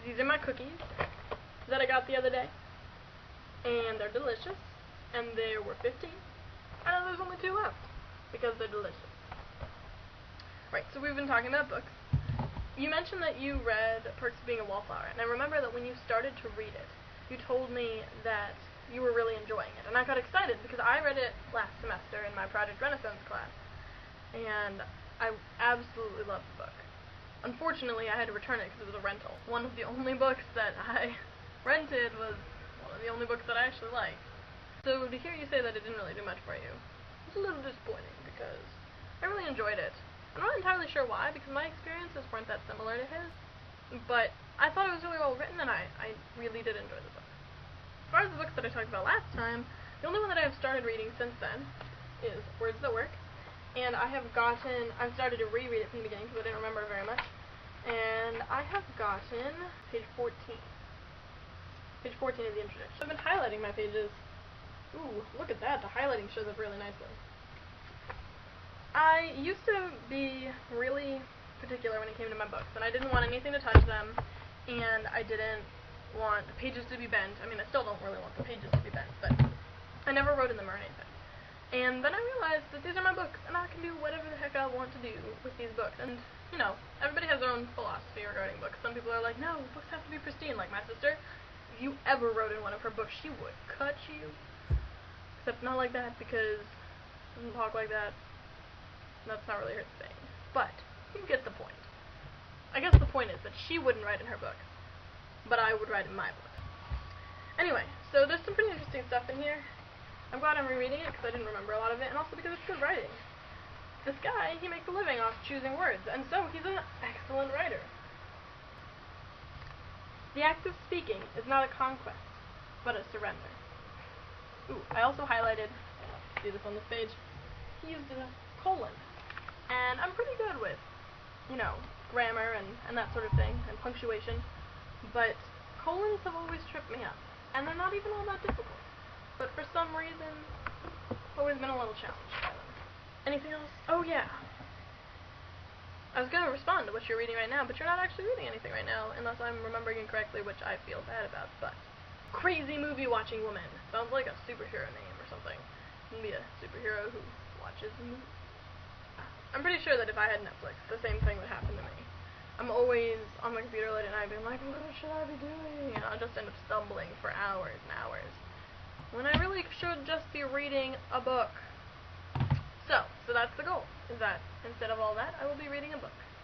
these are my cookies that I got the other day, and they're delicious, and there were 15, and there's only 2 left, because they're delicious. Right, so we've been talking about books. You mentioned that you read Perks of Being a Wallflower, and I remember that when you started to read it, you told me that you were really enjoying it, and I got excited because I read it last semester in my Project Renaissance class, and I absolutely loved the book. Unfortunately, I had to return it because it was a rental. One of the only books that I rented was one of the only books that I actually liked. So to hear you say that it didn't really do much for you, it's a little disappointing because I really enjoyed it. I'm not entirely sure why, because my experiences weren't that similar to his, but I thought it was really well written, and I really did enjoy the book. As far as the books that I talked about last time, the only one that I have started reading since then is Words That Work, and I've started to reread it from the beginning because I didn't remember very much, and I have gotten page 14. Page 14 of the introduction. I've been highlighting my pages. Ooh, look at that, the highlighting shows up really nicely. I used to be really particular when it came to my books, and I didn't want anything to touch them, and I didn't want the pages to be bent. I mean, I still don't really want the pages to be bent, but I never wrote in them or anything. And then I realized that these are my books, and I can do whatever the heck I want to do with these books. And, you know, everybody has their own philosophy regarding books. Some people are like, no, books have to be pristine, like my sister. If you ever wrote in one of her books, she would cut you. Except not like that, because she doesn't talk like that. That's not really her thing. But you get the point. I guess the point is that she wouldn't write in her books, but I would write in my book. Anyway, so there's some pretty interesting stuff in here. I'm glad I'm rereading it because I didn't remember a lot of it, and also because it's good writing. This guy, he makes a living off choosing words, and so he's an excellent writer. The act of speaking is not a conquest, but a surrender. Ooh, I also highlighted, see this on this page, he used a colon. And I'm pretty good with, you know, grammar and that sort of thing, and punctuation, but colons have always tripped me up, and they're not even all that difficult. But for some reason, I've always been a little challenged by them. Anything else? Oh yeah. I was going to respond to what you're reading right now, but you're not actually reading anything right now, unless I'm remembering incorrectly, which I feel bad about, but Crazy Movie Watching Woman. Sounds like a superhero name or something. You can be a superhero who watches movies. I'm pretty sure that if I had Netflix, the same thing would happen to me. I'm always on my computer late at night being like, what should I be doing? And I'll just end up stumbling for hours and hours, when I really should just be reading a book. So that's the goal, is that instead of all that, I will be reading a book.